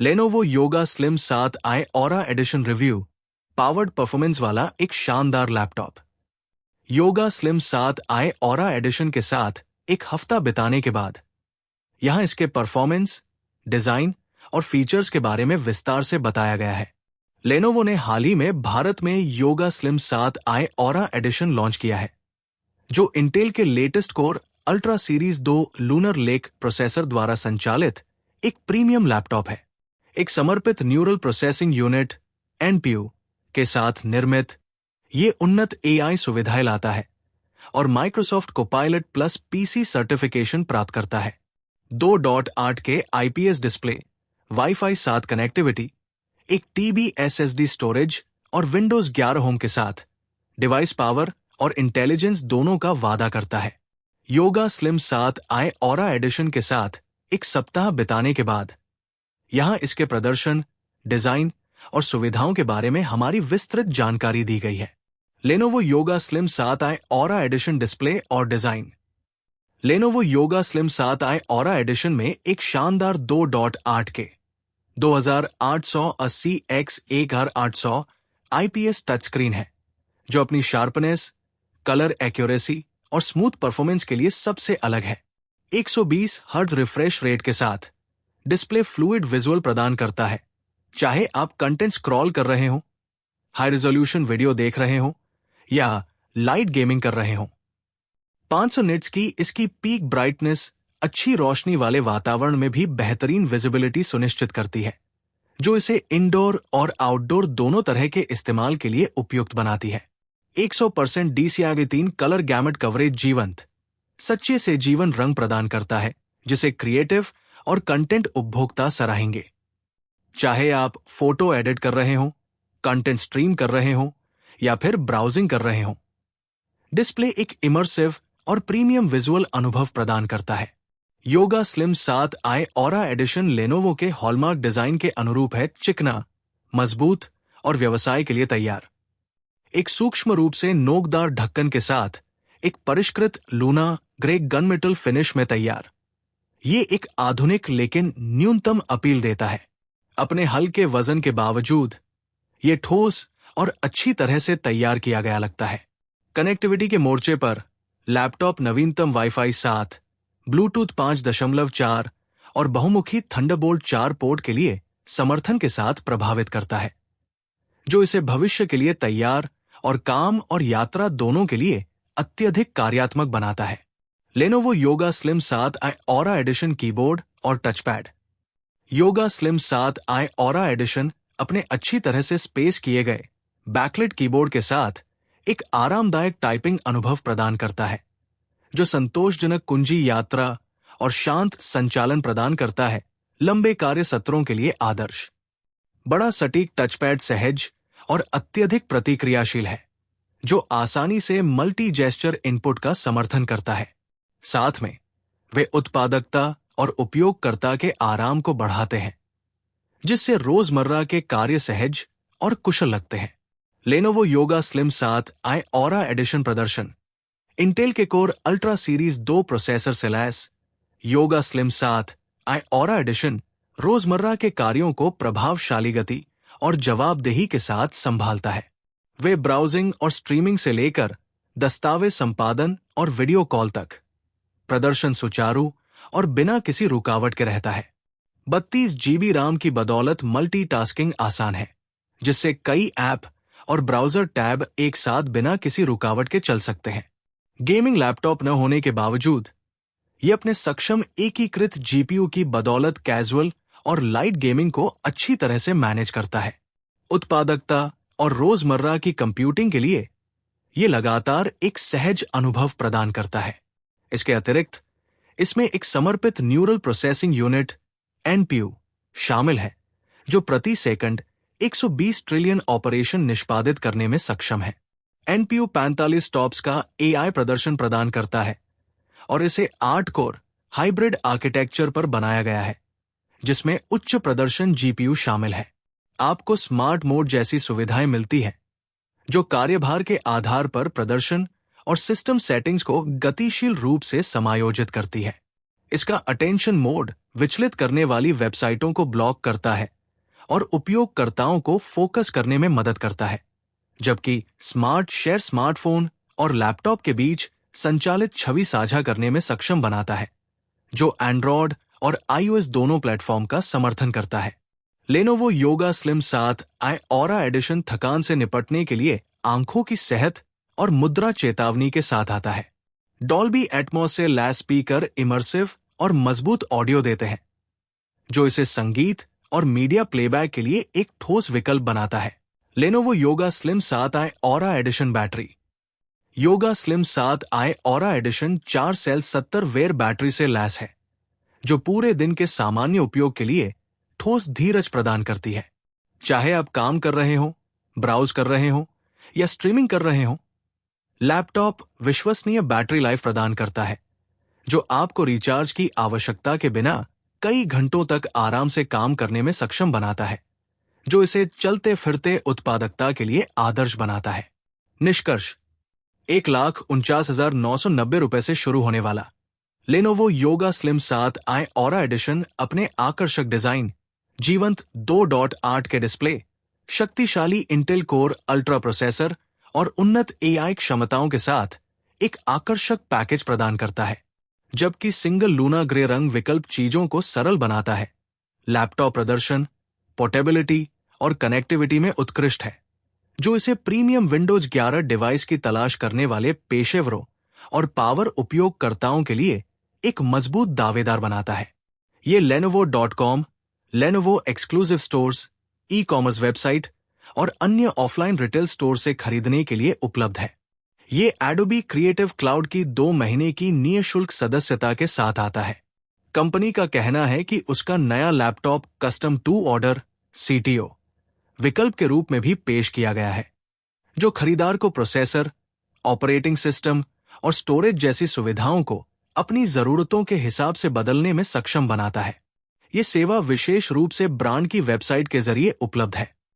Lenovo Yoga Slim 7i Aura Edition review. Powered performance वाला एक शानदार laptop. Yoga Slim 7i Aura Edition के साथ एक हफ्ता बिताने के बाद यहां इसके परफॉर्मेंस, डिजाइन और फीचर्स के बारे में विस्तार से बताया गया है। लेनोवो ने हाल ही में भारत में yoga Slim 7i Aura edition launch किया है, जो इंटेल के latest core Ultra series 2 lunar lake processor द्वारा संचालित एक प्रीमियम लैपटॉप है। एक समर्पित न्यूरल प्रोसेसिंग यूनिट एनपीयू के साथ निर्मित ये उन्नत एआई सुविधाएं लाता है और Microsoft Copilot plus PC certification प्राप्त करता है। 2.8 के आईपीएस डिस्प्ले, वाईफाई 7 कनेक्टिविटी, एक टीबी एसएसडी स्टोरेज और विंडोज 11 होम के साथ डिवाइस पावर और इंटेलिजेंस दोनों का वादा करता है। Yoga Slim 7i Aura Edition के साथ एक सप्ताह बिताने के बाद यहां इसके प्रदर्शन, डिजाइन और सुविधाओं के बारे में हमारी विस्तृत जानकारी दी गई है। Lenovo Yoga Slim 7i Aura Edition display और design. Lenovo Yoga Slim 7i Aura Edition में एक शानदार 2.8 के 2880x1800 आईपीएस टच स्क्रीन है, जो अपनी शार्पनेस, कलर एक्यूरेसी और स्मूथ परफॉर्मेंस के लिए सबसे अलग है। 120 हर्ट्ज रिफ्रेश रेट के साथ डिस्प्ले फ्लूइड विजुअल प्रदान करता है, चाहे आप कंटेंट स्क्रॉल कर रहे हो, हाई रेजोल्यूशन वीडियो देख रहे हो या लाइट गेमिंग कर रहे हो। 500 निट्स की इसकी पीक ब्राइटनेस अच्छी रोशनी वाले वातावरण में भी बेहतरीन विजिबिलिटी सुनिश्चित करती है, जो इसे इंडोर और आउटडोर दोनों तरह के इस्तेमाल के लिए उपयुक्त बनाती है। 100% DCI-3 कलर गैमेट कवरेज जीवंत, सच्चे से जीवन रंग प्रदान करता है, जिसे क्रिएटिव और कंटेंट उपभोक्ता सराहेंगे। चाहे आप फोटो एडिट कर रहे हो, कंटेंट स्ट्रीम कर रहे हो या फिर ब्राउजिंग कर रहे हो, डिस्प्ले एक इमर्सिव और प्रीमियम विजुअल अनुभव प्रदान करता है। Yoga Slim 7i Aura Edition Lenovo के हॉलमार्क डिजाइन के अनुरूप है, चिकना, मजबूत और व्यवसाय के लिए तैयार। एक सूक्ष्म रूप से नोकदार ढक्कन के साथ एक परिष्कृत लूना ग्रे गनमेटल फिनिश में तैयार। ये एक आधुनिक लेकिन न्यूनतम अपील देता है। अपने हल्के वजन के बावजूद ये ठोस और अच्छी तरह से तैयार किया गया लगता है। कनेक्टिविटी के मोर्चे पर लैपटॉप नवीनतम वाईफाई 7, ब्लूटूथ 5.4 और बहुमुखी थंडरबोल्ट 4 पोर्ट के लिए समर्थन के साथ प्रभावित करता है, जो इसे भविष्य के लिए तैयार और काम और यात्रा दोनों के लिए अत्यधिक कार्यात्मक बनाता है। Lenovo Yoga Slim 7i Aura Edition keyboard और touchpad. Yoga Slim 7i Aura Edition अपने अच्छी तरह से स्पेस किए गए बैकलिट कीबोर्ड के साथ एक आरामदायक टाइपिंग अनुभव प्रदान करता है, जो संतोषजनक कुंजी यात्रा और शांत संचालन प्रदान करता है। लंबे कार्य सत्रों के लिए आदर्श। बड़ा सटीक टचपैड सहज और अत्यधिक प्रतिक्रियाशील है, जो आसानी से मल्टी जेस्चर इनपुट का समर्थन करता है। साथ में वे उत्पादकता और उपयोगकर्ता के आराम को बढ़ाते हैं, जिससे रोजमर्रा के कार्य सहज और कुशल लगते हैं। Lenovo Yoga Slim 7i Aura Edition प्रदर्शन। इंटेल के कोर अल्ट्रा सीरीज 2 प्रोसेसर से लैस Yoga Slim 7i Aura Edition रोजमर्रा के कार्यों को प्रभावशाली गति और जवाबदेही के साथ संभालता है। वे ब्राउजिंग और स्ट्रीमिंग से लेकर दस्तावेज संपादन और वीडियो कॉल तक प्रदर्शन सुचारू और बिना किसी रुकावट के रहता है। 32 GB RAM की बदौलत मल्टीटास्किंग आसान है, जिससे कई ऐप और ब्राउजर टैब एक साथ बिना किसी रुकावट के चल सकते हैं। गेमिंग लैपटॉप न होने के बावजूद ये अपने सक्षम एकीकृत जीपीयू की बदौलत कैजुअल और लाइट गेमिंग को अच्छी तरह से मैनेज करता है। उत्पादकता और रोजमर्रा की कंप्यूटिंग के लिए ये लगातार एक सहज अनुभव प्रदान करता है। इसके अतिरिक्त इसमें एक समर्पित न्यूरल प्रोसेसिंग यूनिट एनपीयू शामिल है, जो प्रति सेकंड 120 ट्रिलियन ऑपरेशन निष्पादित करने में सक्षम है। एनपीयू 45 टॉप्स का एआई प्रदर्शन प्रदान करता है और इसे 8 कोर हाइब्रिड आर्किटेक्चर पर बनाया गया है, जिसमें उच्च प्रदर्शन जीपीयू शामिल है। आपको स्मार्ट मोड जैसी सुविधाएं मिलती हैं, जो कार्यभार के आधार पर प्रदर्शन और सिस्टम सेटिंग्स को गतिशील रूप से समायोजित करती है। इसका अटेंशन मोड विचलित करने वाली वेबसाइटों को ब्लॉक करता है और उपयोगकर्ताओं को फोकस करने में मदद करता है, जबकि स्मार्ट शेयर स्मार्टफोन और लैपटॉप के बीच संचालित छवि साझा करने में सक्षम बनाता है, जो एंड्रॉयड और iOS दोनों प्लेटफॉर्म का समर्थन करता है। Lenovo Yoga Slim 7 I Aura addition थकान से निपटने के लिए आंखों की सेहत और मुद्रा चेतावनी के साथ आता है। डॉल्बी एटमॉस से लैस स्पीकर इमर्सिव और मजबूत ऑडियो देते हैं, जो इसे संगीत और मीडिया प्लेबैक के लिए एक ठोस विकल्प बनाता है। Lenovo Yoga Slim 7 I Aura Edition battery. Yoga Slim 7 I Aura Edition 4 cell 70 वेयर बैटरी से लैस है, जो पूरे दिन के सामान्य उपयोग के लिए ठोस धीरज प्रदान करती है। चाहे आप काम कर रहे हो, ब्राउज कर रहे हो या स्ट्रीमिंग कर रहे हो, लैपटॉप विश्वसनीय बैटरी लाइफ प्रदान करता है, जो आपको रिचार्ज की आवश्यकता के बिना कई घंटों तक आराम से काम करने में सक्षम बनाता है, जो इसे चलते फिरते उत्पादकता के लिए आदर्श बनाता है। निष्कर्ष: 1,49,990 रुपए से शुरू होने वाला Lenovo Yoga Slim 7 I Aura Edition अपने आकर्षक डिजाइन, जीवंत 2.8 के डिस्प्ले, शक्तिशाली इंटेल कोर अल्ट्रा प्रोसेसर और उन्नत AI क्षमताओं के साथ एक आकर्षक पैकेज प्रदान करता है, जबकि सिंगल लूना ग्रे रंग विकल्प चीजों को सरल बनाता है। लैपटॉप प्रदर्शन, पोर्टेबिलिटी और कनेक्टिविटी में उत्कृष्ट है, जो इसे प्रीमियम विंडोज 11 डिवाइस की तलाश करने वाले पेशेवरों और पावर उपयोगकर्ताओं के लिए एक मजबूत दावेदार बनाता है। ये lenovo.com, Lenovo exclusive stores, e-commerce website और अन्य ऑफलाइन रिटेल स्टोर से खरीदने के लिए उपलब्ध है। ये एडोबी क्रिएटिव क्लाउड की 2 महीने की निःशुल्क सदस्यता के साथ आता है। कंपनी का कहना है कि उसका नया laptop custom to order CTO विकल्प के रूप में भी पेश किया गया है, जो खरीदार को प्रोसेसर, ऑपरेटिंग सिस्टम और स्टोरेज जैसी सुविधाओं को अपनी जरूरतों के हिसाब से बदलने में सक्षम बनाता है। ये सेवा विशेष रूप से ब्रांड की वेबसाइट के जरिए उपलब्ध है।